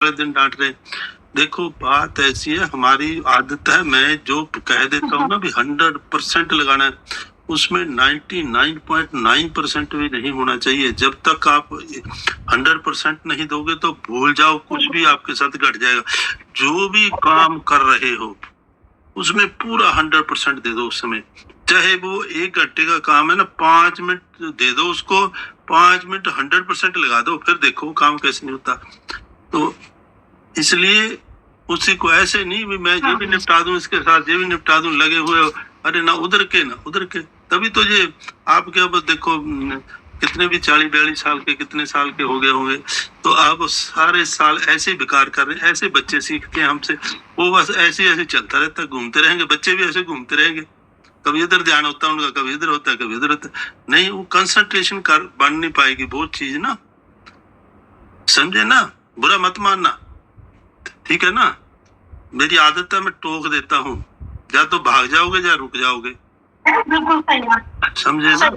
सारे दिन डांट रहे। देखो बात ऐसी है, हमारी आदत है, मैं जो कह देता हूँ ना भी 100% लगाना है, उसमें 99.9% भी नहीं होना चाहिए। जब तक आप 100% नहीं दोगे तो भूल जाओ, कुछ भी आपके साथ घट जाएगा। जो भी काम कर रहे हो उसमें पूरा 100% दे दो उस समय, चाहे वो 1 घंटे का काम है ना, 5 मिनट दे दो उसको, 5 मिनट 100% लगा दो, फिर देखो काम कैसे नहीं होता। तो इसलिए उसी को ऐसे नहीं भी मैं ये भी निपटा दूं, इसके साथ ये भी निपटा दूं, लगे हुए हो, अरे ना उधर के, तभी तो ये आपके अब देखो कितने भी 40-42 साल के, कितने साल के हो गए होंगे, तो आप सारे साल ऐसे बेकार कर रहे हैं। ऐसे बच्चे सीखते हैं हमसे, वो बस ऐसे चलता रहता है, घूमते रहेंगे, बच्चे भी ऐसे घूमते रहेंगे, कभी इधर ध्यान होता है उनका, कभी इधर होता है, कभी इधर होता है, नहीं वो कंसंट्रेशन कर बन नहीं पाएगी वो चीज ना, समझे ना, बुरा मत मानना, ठीक है ना। मेरी आदत है, मैं टोक देता हूँ, या तो भाग जाओगे या रुक जाओगे, बिल्कुल सही बात, समझे ना।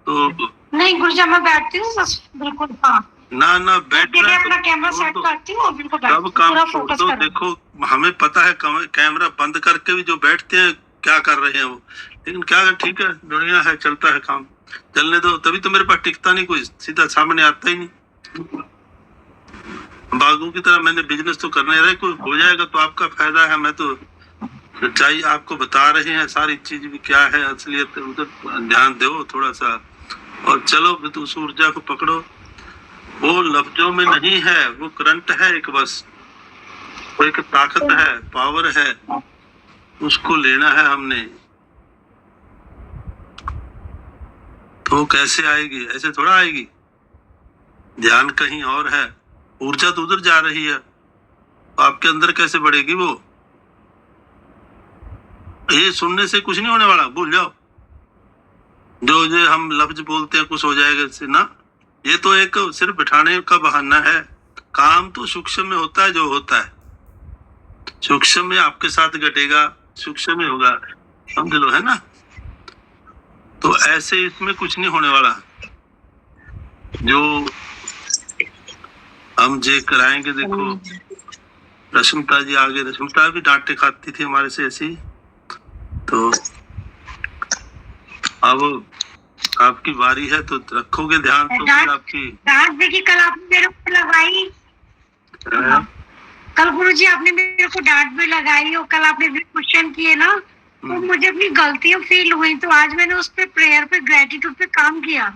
तो नहीं गुरुजी मैं बैठती हूँ बिल्कुल, हाँ ना बैठ रहे अपना कैमरा सेट करती हूँ, बिल्कुल सब काम छोड़ दो। देखो हमें पता है कैमरा बंद करके भी जो बैठते हैं क्या कर रहे हैं वो, लेकिन क्या ठीक है, दुनिया है, चलता है काम, चलने दो, तभी तो मेरे पास टिकता नहीं, कोई सीधा सामने आता ही नहीं। बागों की तरह मैंने बिजनेस तो करना है, कोई हो जाएगा तो आपका फायदा है, मैं तो सच्चाई आपको बता रहे हैं, सारी चीज भी क्या है असलियत, उधर ध्यान दो थोड़ा सा, और चलो तो उस ऊर्जा को पकड़ो, वो लफ्जों में नहीं है, वो करंट है एक, बस वो एक ताकत है, पावर है, उसको लेना है हमने। तो कैसे आएगी, ऐसे थोड़ा आएगी, ध्यान कहीं और है, ऊर्जा तो उधर जा रही है, आपके अंदर कैसे बढ़ेगी वो, ये सुनने से कुछ नहीं होने वाला, भूल जाओ, जो हम लफ्ज बोलते हैं कुछ हो जाएगा इससे ना, ये तो एक सिर्फ बिठाने का बहाना है, काम तो सूक्ष्म में होता है, जो होता है सूक्ष्म में आपके साथ घटेगा, सूक्ष्म में होगा, समझ लो, है ना। तो ऐसे इसमें कुछ नहीं होने वाला, जो हम जे कराएंगे। देखो रश्मिता जी आगे, रश्मिता भी डांटे खाती थी हमारे से ऐसी, तो अब आपकी बारी है, तो रखोगे ध्यान तो फिर आपकी डांट देखिए, कल आपने मेरे को लगाई, कल गुरुजी आपने मेरे को डांट भी लगाई, और कल आपने भी क्वेश्चन किए ना, तो मुझे अपनी गलतियां फील हुई, तो आज मैंने उस पे प्रेयर पे ग्रेटिट्यूड पे काम किया,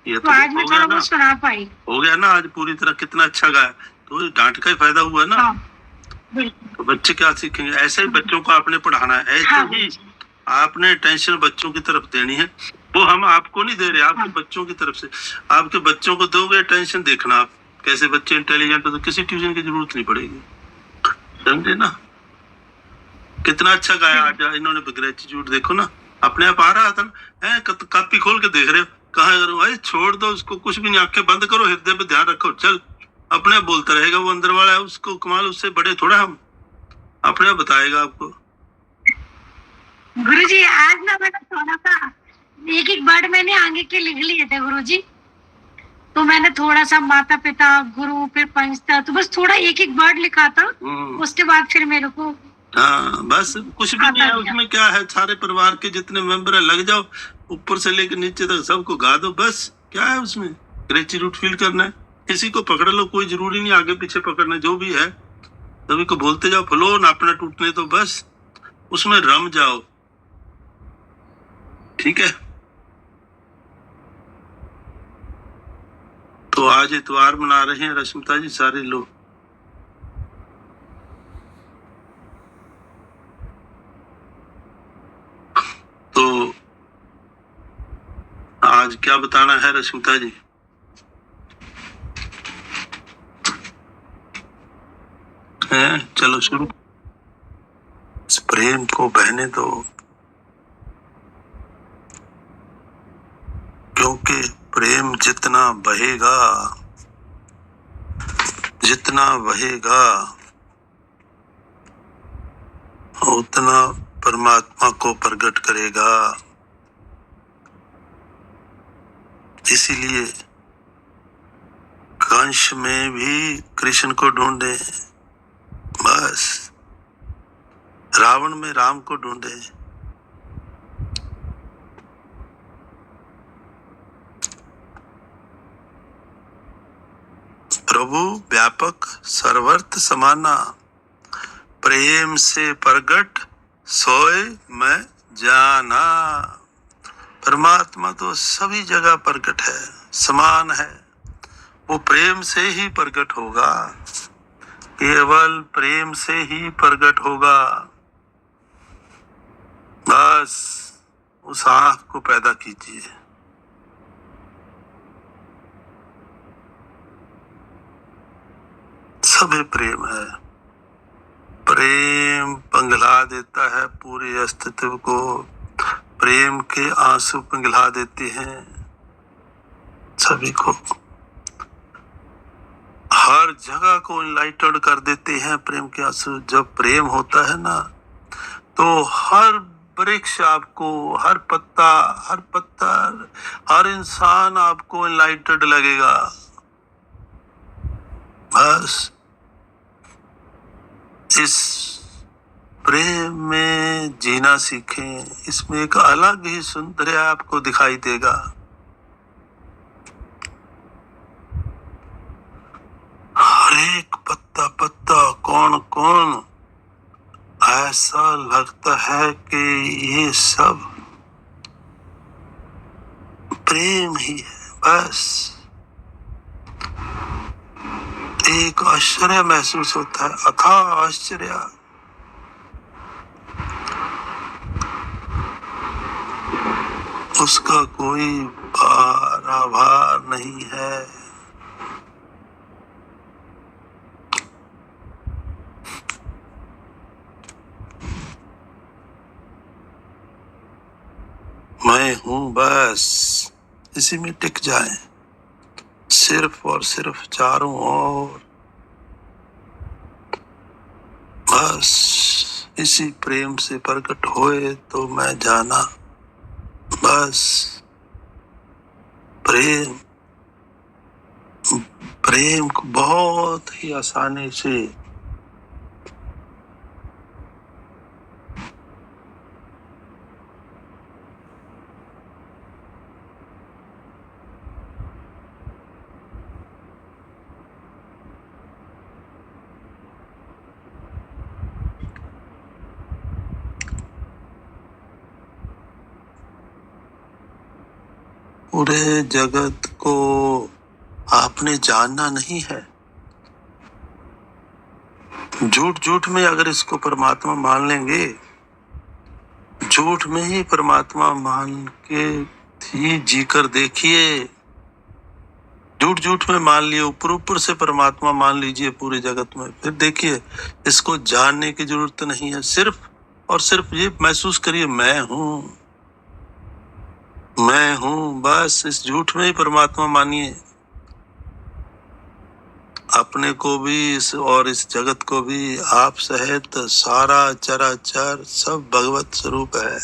तो आज मैं थोड़ा बहुत सुना पाई। हो गया ना आज पूरी तरह, कितना अच्छा गाया, तो डांट का ही फायदा हुआ ना। तो बच्चे क्या सीखेंगे, ऐसे ही बच्चों को आपने पढ़ाना है, ऐसे ही आपने टेंशन बच्चों की तरफ देनी है, वो हम आपको नहीं दे रहे, आपके बच्चों की तरफ से, आपके बच्चों को दोगे टेंशन, देखना आप कैसे बच्चे इंटेलिजेंट हो, तो किसी ट्यूशन की जरूरत नहीं पड़ेगी, समझे ना। कितना अच्छा गाया आज इन्होंने, ग्रेटिट्यूड देखो ना, अपने आप आ रहा था ना, कापी खोल के देख रहे हो, कहा भाई छोड़ दो उसको, कुछ भी नहीं, आंखें बंद करो, हृदय पे ध्यान रखो, चल अपने आप बोलता रहेगा, वो अंदर वाला है, उसको कमाल, उससे बड़े थोड़ा हम, अपने आप बताएगा आपको। गुरुजी आज ना मैंने थोड़ा सा एक वर्ड मैंने आगे के लिख लिए थे गुरुजी, तो मैंने थोड़ा सा माता पिता गुरु फिर पंचता, तो बस थोड़ा एक वर्ड लिखा था, उसके बाद फिर मेरे को, हाँ बस कुछ भी नहीं है उसमें, क्या है, सारे परिवार के जितने मेंबर है लग जाओ, ऊपर से लेकर नीचे तक सबको गा दो, बस क्या है उसमें, ग्रेटिट्यूड फील करना है, किसी को पकड़ लो, कोई जरूरी नहीं आगे पीछे पकड़ना, जो भी है सभी को बोलते जाओ, फ्लो ना अपना टूटने, तो बस उसमें रम जाओ, ठीक है। तो आज इतवार मना रहे हैं रश्मिता जी सारे लोग, तो आज क्या बताना है रश्मिता जी? है चलो शुरू, इस प्रेम को बहने दो, क्योंकि प्रेम जितना बहेगा, जितना बहेगा उतना परमात्मा को प्रकट करेगा, इसीलिए कंस में भी कृष्ण को ढूंढे, बस रावण में राम को ढूंढे। प्रभु व्यापक सर्वर्थ समाना, प्रेम से प्रगट सोए मैं जाना। परमात्मा तो सभी जगह प्रकट है, समान है, वो प्रेम से ही प्रकट होगा, केवल प्रेम से ही प्रकट होगा। बस उस आँख को पैदा कीजिए। सभी प्रेम है, प्रेम पिघला देता है पूरे अस्तित्व को, प्रेम के आंसू पिघला देते हैं सभी को, हर जगह को इनलाइटेड कर देते हैं प्रेम के आंसू। जब प्रेम होता है ना तो हर वृक्ष आपको, हर पत्ता, हर पत्थर, हर इंसान आपको इनलाइटेड लगेगा। बस इस प्रेम में जीना सीखें, इसमें एक अलग ही सौंदर्य आपको दिखाई देगा। हर एक पत्ता पत्ता, कौन कौन, ऐसा लगता है कि ये सब प्रेम ही है। बस एक आश्चर्य महसूस होता है, अथाह आश्चर्य। उसका कोई आभार नहीं है। मैं हूं, बस इसी में टिक जाएं, सिर्फ और सिर्फ चारों ओर, बस इसी प्रेम से प्रकट होए तो मैं जाना। बस प्रेम, प्रेम को बहुत ही आसानी से पूरे जगत को आपने जानना नहीं है। झूठ झूठ में अगर इसको परमात्मा मान लेंगे, झूठ में ही परमात्मा मान के ही जीकर देखिए। झूठ झूठ में मान लिए, ऊपर ऊपर से परमात्मा मान लीजिए पूरे जगत में, फिर देखिए इसको जानने की जरूरत नहीं है। सिर्फ और सिर्फ ये महसूस करिए, मैं हूँ, मैं हूँ। बस इस झूठ में ही परमात्मा मानिए, अपने को भी और इस जगत को भी, आप सहित सारा चराचर सब भगवत स्वरूप है।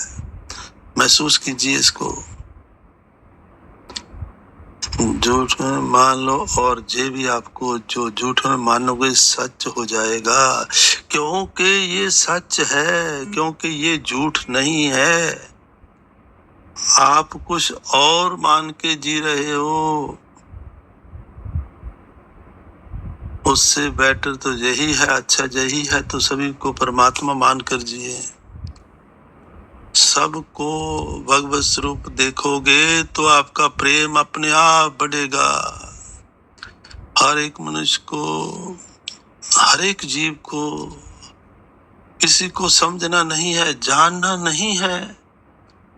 महसूस कीजिए इसको। झूठ में मान लो और जे भी आपको जो झूठ में मानोगे सच हो जाएगा, क्योंकि ये सच है, क्योंकि ये झूठ नहीं है। आप कुछ और मान के जी रहे हो, उससे बेटर तो यही है, अच्छा यही है, तो सभी को परमात्मा मान कर जिए। सबको भगवत स्वरूप देखोगे तो आपका प्रेम अपने आप बढ़ेगा। हर एक मनुष्य को, हर एक जीव को, किसी को समझना नहीं है, जानना नहीं है।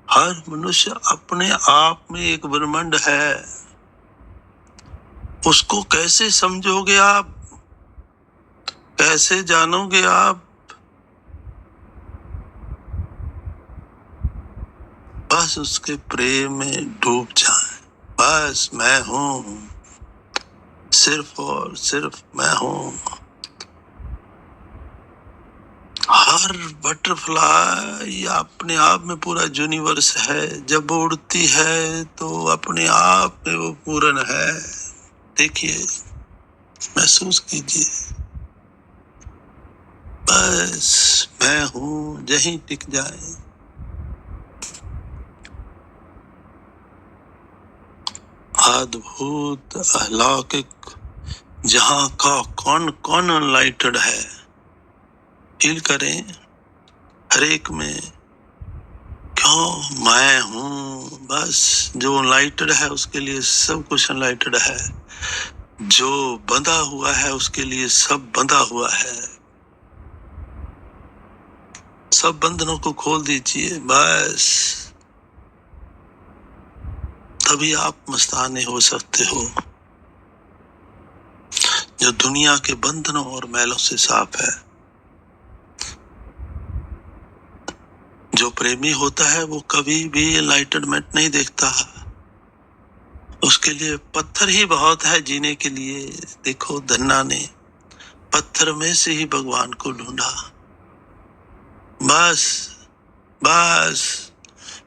हर मनुष्य अपने आप में एक ब्रह्मांड है। उसको कैसे समझोगे आप, कैसे जानोगे आप? बस उसके प्रेम में डूब जाएं। बस मैं हूँ, सिर्फ और सिर्फ मैं हूँ। हर बटरफ्लाई अपने आप में पूरा यूनिवर्स है। जब वो उड़ती है तो अपने आप में वो पूर्ण है। देखिए महसूस कीजिए, बस मैं हूं, यहीं टिक जाए। अद्भुत, अलौकिक, जहां का कौन कौन अनलाइटेड है, फील करें हर एक में। क्यों मैं हूं, बस जो अनलाइटेड है उसके लिए सब कुछ अनलाइटेड है, जो बंधा हुआ है उसके लिए सब बंधा हुआ है। सब बंधनों को खोल दीजिए, बस तभी आप मस्ताने हो सकते हो, जो दुनिया के बंधनों और मैलों से साफ है। जो प्रेमी होता है वो कभी भी एनलाइटनमेंट नहीं देखता, उसके लिए पत्थर ही बहुत है जीने के लिए। देखो धन्ना ने पत्थर में से ही भगवान को ढूंढा, बस बस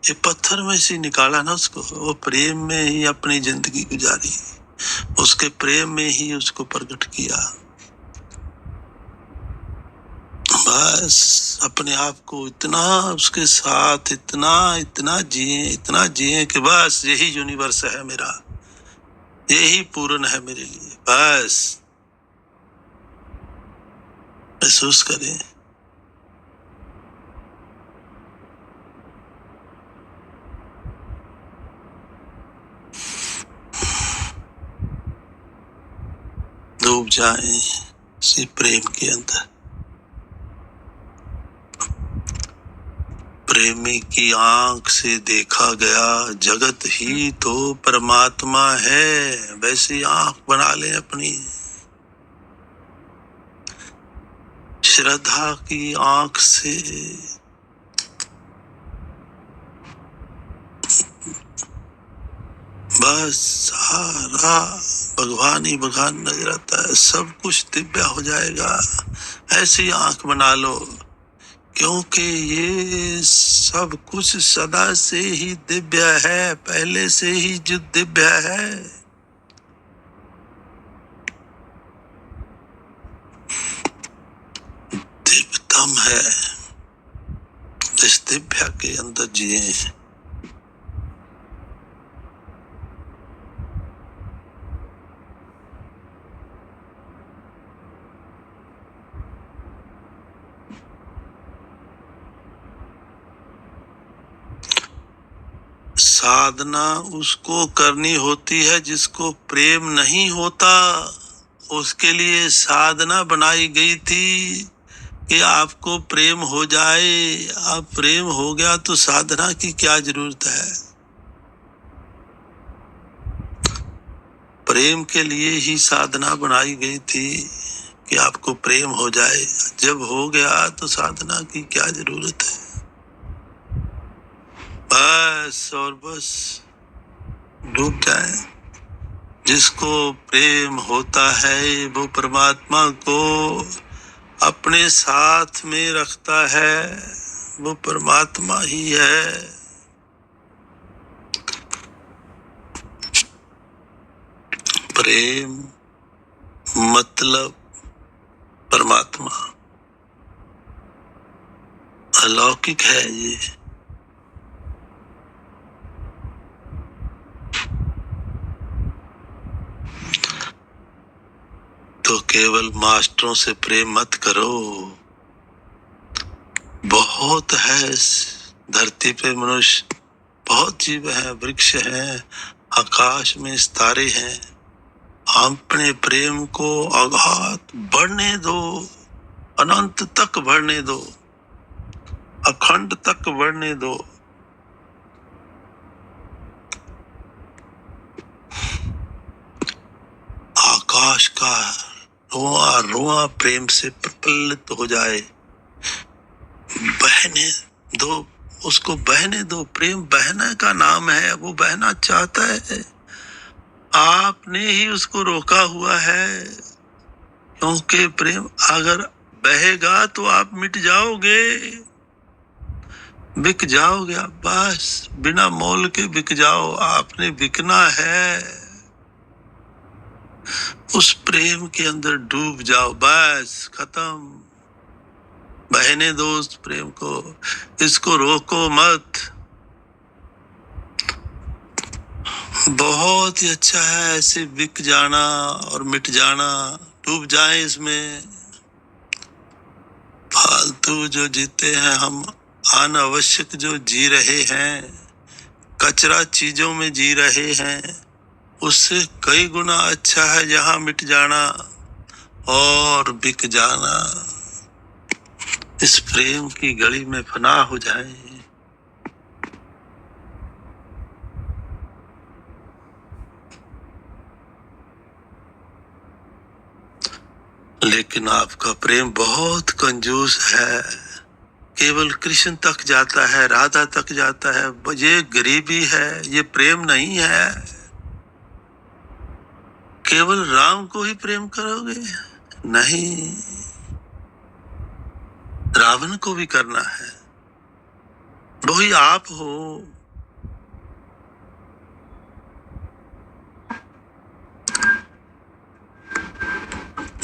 ये पत्थर में से निकाला ना उसको, वो प्रेम में ही अपनी जिंदगी गुजारी, उसके प्रेम में ही उसको प्रकट किया। बस अपने आप को इतना उसके साथ इतना जिए कि बस यही यूनिवर्स है मेरा, यही पूर्ण है मेरे लिए। बस महसूस करें, डूब जाएं इसी प्रेम के अंदर। प्रेमी की आंख से देखा गया जगत ही तो परमात्मा है, वैसी आंख बना लें अपनी। श्रद्धा की आंख से बस सारा भगवान ही भगवान नजर आता है, सब कुछ दिव्य हो जाएगा। ऐसी आंख बना लो, क्योंकि ये सब कुछ सदा से ही दिव्य है, पहले से ही जो दिव्य है। दिव्यतम है, इस दिव्य के अंदर जिए। साधना उसको करनी होती है जिसको प्रेम नहीं होता, उसके लिए साधना बनाई गई थी कि आपको प्रेम हो जाए। अब प्रेम हो गया तो साधना की क्या जरूरत है। प्रेम के लिए ही साधना बनाई गई थी कि आपको प्रेम हो जाए, जब हो गया तो साधना की क्या जरूरत है। बस और बस डूब जाए। जिसको प्रेम होता है वो परमात्मा को अपने साथ में रखता है, वो परमात्मा ही है। प्रेम मतलब परमात्मा, अलौकिक है ये। तो केवल मास्टरों से प्रेम मत करो, बहुत है इस धरती पे मनुष्य, बहुत जीव हैं, वृक्ष हैं, आकाश में सितारे हैं। अपने प्रेम को अगाध बढ़ने दो, अनंत तक बढ़ने दो, अखंड तक बढ़ने दो। आकाश का रोआ रोआ प्रेम से प्रफुल्लित हो जाए, बहने दो, उसको बहने दो। प्रेम बहने का नाम है, वो बहना चाहता है, आपने ही उसको रोका हुआ है। क्योंकि प्रेम अगर बहेगा तो आप मिट जाओगे, बिक जाओगे। बस बिना मोल के बिक जाओ, आपने बिकना है। उस प्रेम के अंदर डूब जाओ, बस खत्म। बहने दोस्त प्रेम को, इसको रोको मत। बहुत ही अच्छा है ऐसे बिक जाना और मिट जाना, डूब जाए इसमें। फालतू जो जीते हैं हम, अनावश्यक जो जी रहे हैं, कचरा चीजों में जी रहे हैं, उससे कई गुना अच्छा है जहां मिट जाना और बिक जाना, इस प्रेम की गली में फना हो जाए। लेकिन आपका प्रेम बहुत कंजूस है, केवल कृष्ण तक जाता है, राधा तक जाता है। ये गरीबी है, ये प्रेम नहीं है। केवल राम को ही प्रेम करोगे? नहीं, रावण को भी करना है। वही आप हो।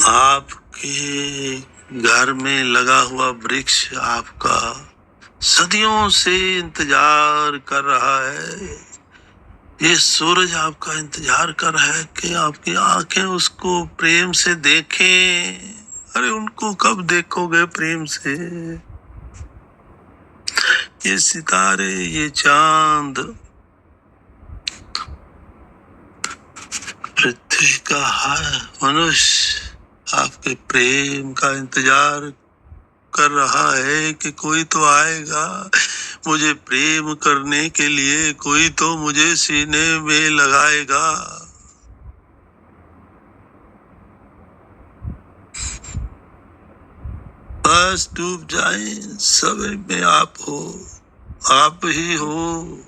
आपके घर में लगा हुआ वृक्ष आपका सदियों से इंतजार कर रहा है। ये सूरज आपका इंतजार कर रहा है कि आपकी आंखें उसको प्रेम से देखें। अरे उनको कब देखोगे प्रेम से? ये सितारे, ये चांद, पृथ्वी का हर मनुष्य आपके प्रेम का इंतजार कर रहा है कि कोई तो आएगा मुझे प्रेम करने के लिए, कोई तो मुझे सीने में लगाएगा। बस डूब जाए, सब में आप हो, आप ही हो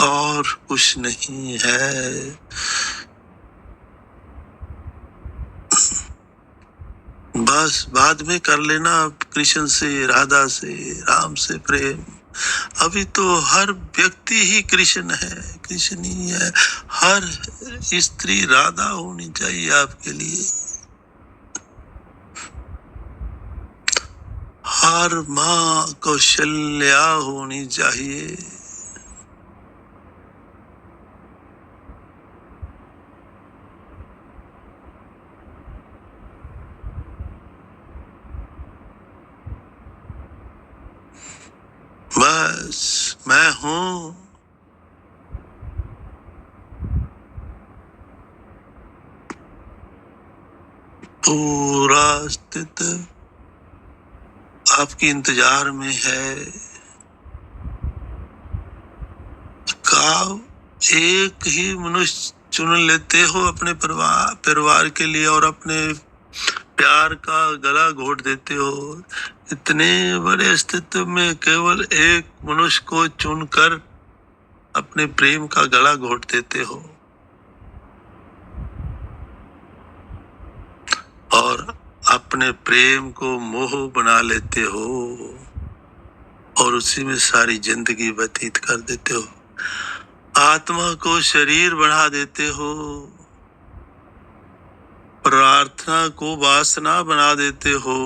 और कुछ नहीं है। बस बाद में कर लेना कृष्ण से, राधा से, राम से प्रेम। अभी तो हर व्यक्ति ही कृष्ण है, कृष्ण ही है। हर स्त्री राधा होनी चाहिए आपके लिए, हर माँ कौशल्या होनी चाहिए। बस मैं हूं, पूरा अस्तित्व आपके इंतजार में है। आप एक ही मनुष्य चुन लेते हो अपने परिवार के लिए और अपने प्यार का गला घोट देते हो। इतने बड़े अस्तित्व में केवल एक मनुष्य को चुनकर अपने प्रेम का गला घोट देते हो और अपने प्रेम को मोह बना लेते हो और उसी में सारी जिंदगी व्यतीत कर देते हो। आत्मा को शरीर बना देते हो, प्रार्थना को वासना बना देते हो।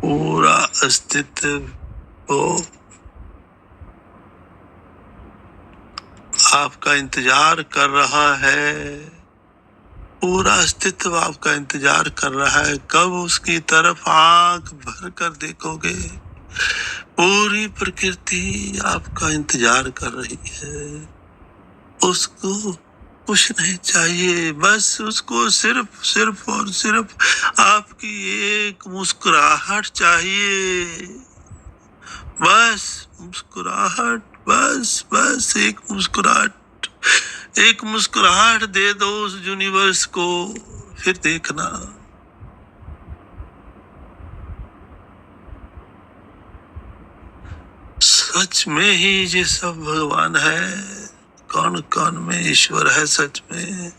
पूरा अस्तित्व को आपका इंतजार कर रहा है, पूरा अस्तित्व आपका इंतजार कर रहा है। कब उसकी तरफ आंख भर कर देखोगे? पूरी प्रकृति आपका इंतजार कर रही है। उसको कुछ नहीं चाहिए, बस उसको सिर्फ और सिर्फ आपकी एक मुस्कुराहट चाहिए। बस मुस्कुराहट, बस एक मुस्कुराहट, एक मुस्कुराहट दे दो उस यूनिवर्स को, फिर देखना सच में ही ये सब भगवान है। कौन कौन में ईश्वर है सच में।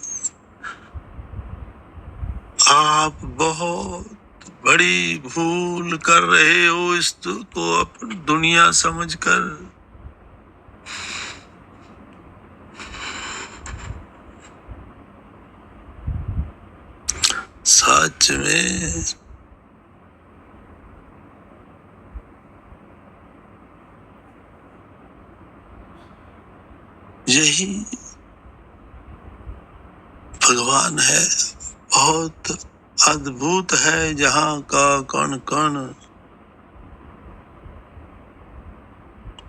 आप बहुत बड़ी भूल कर रहे हो इस को अपनी दुनिया समझकर। सच में यही भगवान है, बहुत अद्भुत है जहाँ का कण कण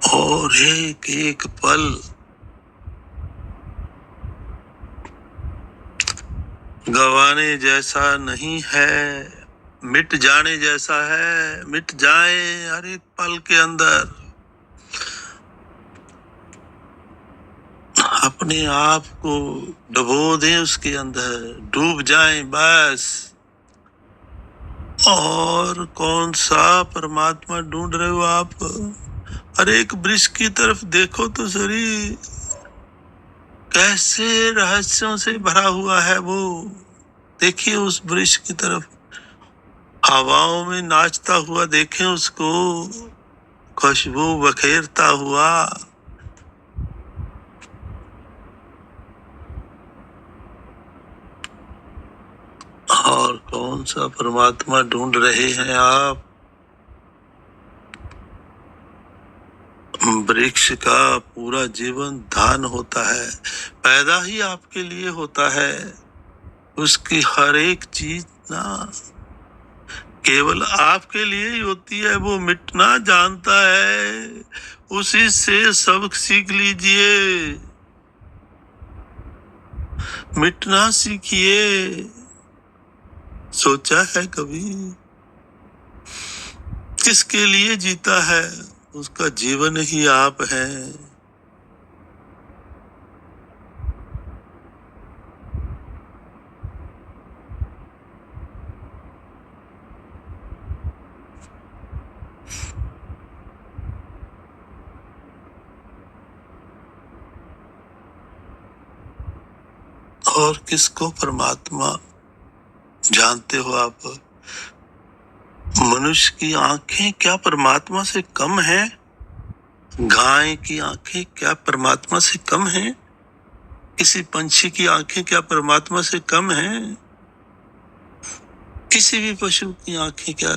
और एक एक पल गवाने जैसा नहीं है, मिट जाने जैसा है। मिट जाए हर एक पल के अंदर, अपने आप को डुबो दें उसके अंदर, डूब जाएं बस। और कौन सा परमात्मा ढूंढ रहे हो आप? हर एक वृक्ष की तरफ देखो तो सही, कैसे रहस्यों से भरा हुआ है वो। देखिए उस वृक्ष की तरफ, हवाओं में नाचता हुआ देखें उसको, खुशबू बखेरता हुआ। और कौन सा परमात्मा ढूंढ रहे हैं आप? वृक्ष का पूरा जीवन दान होता है, पैदा ही आपके लिए होता है। उसकी हर एक चीज ना केवल आपके लिए ही होती है। वो मिटना जानता है, उसी से सबक सीख लीजिए, मिटना सीखिए। सोचा है कभी किसके लिए जीता है? उसका जीवन ही आप हैं। और किसको परमात्मा जानते हो आप? मनुष्य की आंखें क्या परमात्मा से कम हैं? गाय की आंखें क्या परमात्मा से कम हैं? किसी पंछी की आंखें क्या परमात्मा से कम हैं? किसी भी पशु की आंखें क्या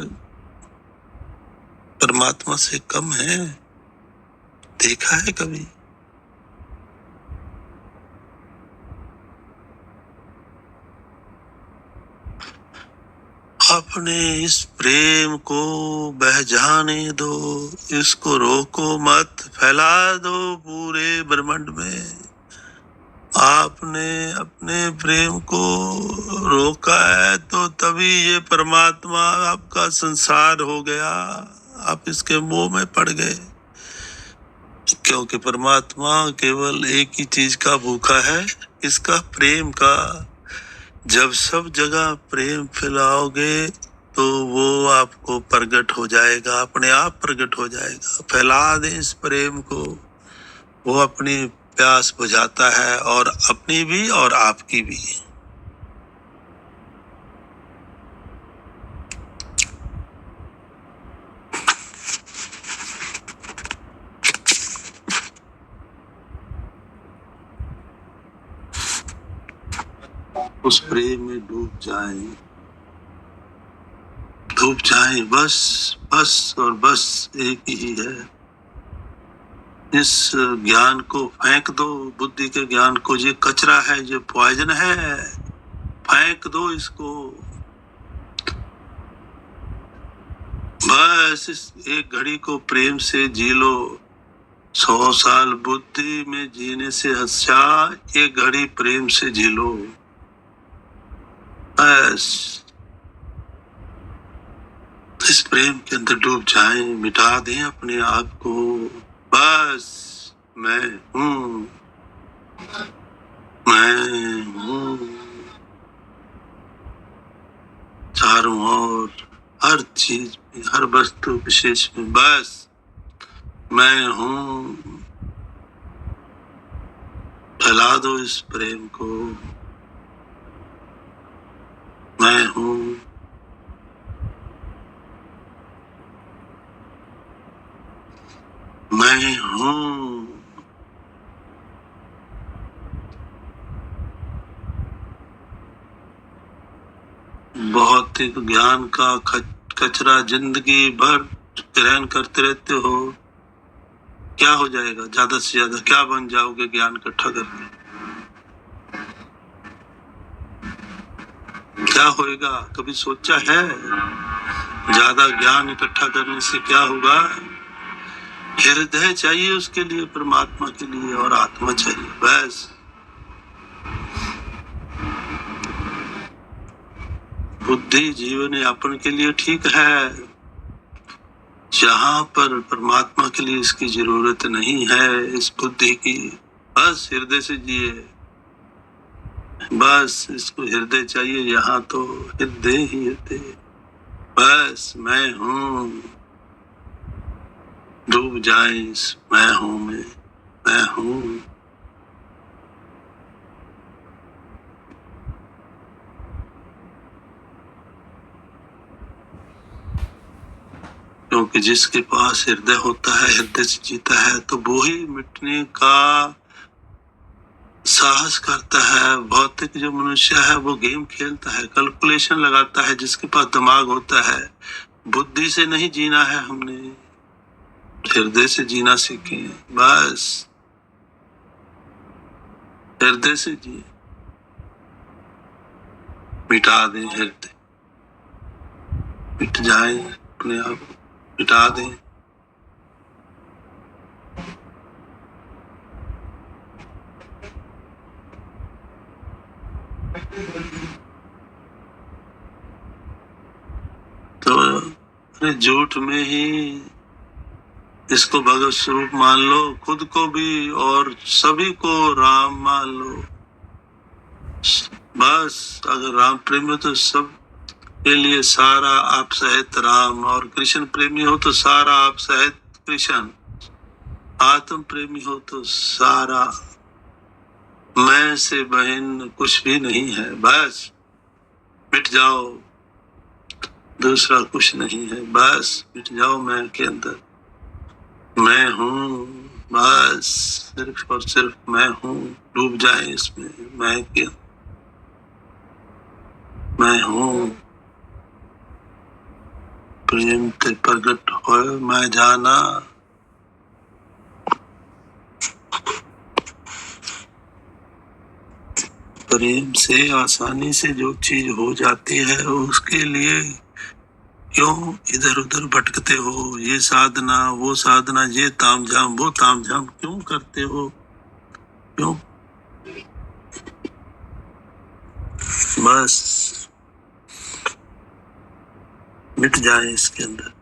परमात्मा से कम हैं? देखा है कभी? अपने इस प्रेम को बह जाने दो, इसको रोको मत, फैला दो पूरे ब्रह्मांड में। आपने अपने प्रेम को रोका है तो तभी ये परमात्मा आपका संसार हो गया, आप इसके मोह में पड़ गए। क्योंकि परमात्मा केवल एक ही चीज का भूखा है, इसका प्रेम का। जब सब जगह प्रेम फैलाओगे तो वो आपको प्रकट हो जाएगा, अपने आप प्रकट हो जाएगा। फैला दे इस प्रेम को, वो अपनी प्यास बुझाता है, और अपनी भी और आपकी भी। उस प्रेम में डूब जाएं, डूब जाएं, बस बस और बस एक ही है। इस ज्ञान को फेंक दो, बुद्धि के ज्ञान को। ये कचरा है, ये पॉइजन है, फेंक दो इसको। बस इस एक घड़ी को प्रेम से जी लो। 100 साल बुद्धि में जीने से अच्छा एक घड़ी प्रेम से जी लो। बस इस प्रेम के अंदर डूब जाएं, मिटा दें अपने आप को। बस मैं हूँ, मैं हूँ। चारों ओर, हर चीज में, हर वस्तु विशेष में, बस मैं हूँ। फैला दो इस प्रेम को, मैं हूँ। मैं हूँ। भौतिक ज्ञान का कचरा जिंदगी भर ग्रहण करते रहते हो, क्या हो जाएगा? ज्यादा से ज्यादा क्या बन जाओगे ज्ञान इकट्ठा करके? क्या होएगा? कभी सोचा है? ज्यादा ज्ञान इकट्ठा करने से क्या होगा? हृदय चाहिए उसके लिए, परमात्मा के लिए, और आत्मा चाहिए, बस। बुद्धि जीवन यापन के लिए ठीक है, जहां पर परमात्मा के लिए इसकी जरूरत नहीं है, इस बुद्धि की, बस हृदय से जिए, बस इसको हृदय चाहिए। यहाँ तो हृदय ही हृदय, बस मैं हूँ, डूब जाए इस मैं हूँ में, मैं हूँ। क्योंकि जिसके पास हृदय होता है, हृदय से जीता है, तो वो ही मिटने का साहस करता है। भौतिक जो मनुष्य है वो गेम खेलता है, कैलकुलेशन लगाता है। जिसके पास दिमाग होता है, बुद्धि से नहीं जीना है, हमने हृदय से जीना सीखे, बस हृदय से जिए, मिटा दें हृदय, मिट जाए अपने आप, मिटा दें। तो झूठ में ही इसको भगवत स्वरूप मान लो, खुद को भी और सभी को राम मान लो, बस। अगर राम प्रेमी हो तो सब के लिए सारा आप सहित राम, और कृष्ण प्रेमी हो तो सारा आप सहित कृष्ण, आत्म प्रेमी हो तो सारा मैं से बहन कुछ भी नहीं है, बस मिट जाओ, दूसरा कुछ नहीं है, बस मिट जाओ मैं के अंदर। मैं हूँ, बस सिर्फ और सिर्फ मैं हूँ, डूब जाए इसमें मैं के, मैं हूँ। प्रेम ते प्रगट हो मैं जाना, प्रेम से आसानी से जो चीज हो जाती है, उसके लिए क्यों इधर उधर भटकते हो? ये साधना वो साधना, ये तामझाम वो तामझाम क्यों करते हो? क्यों? बस मिट जाए इसके अंदर।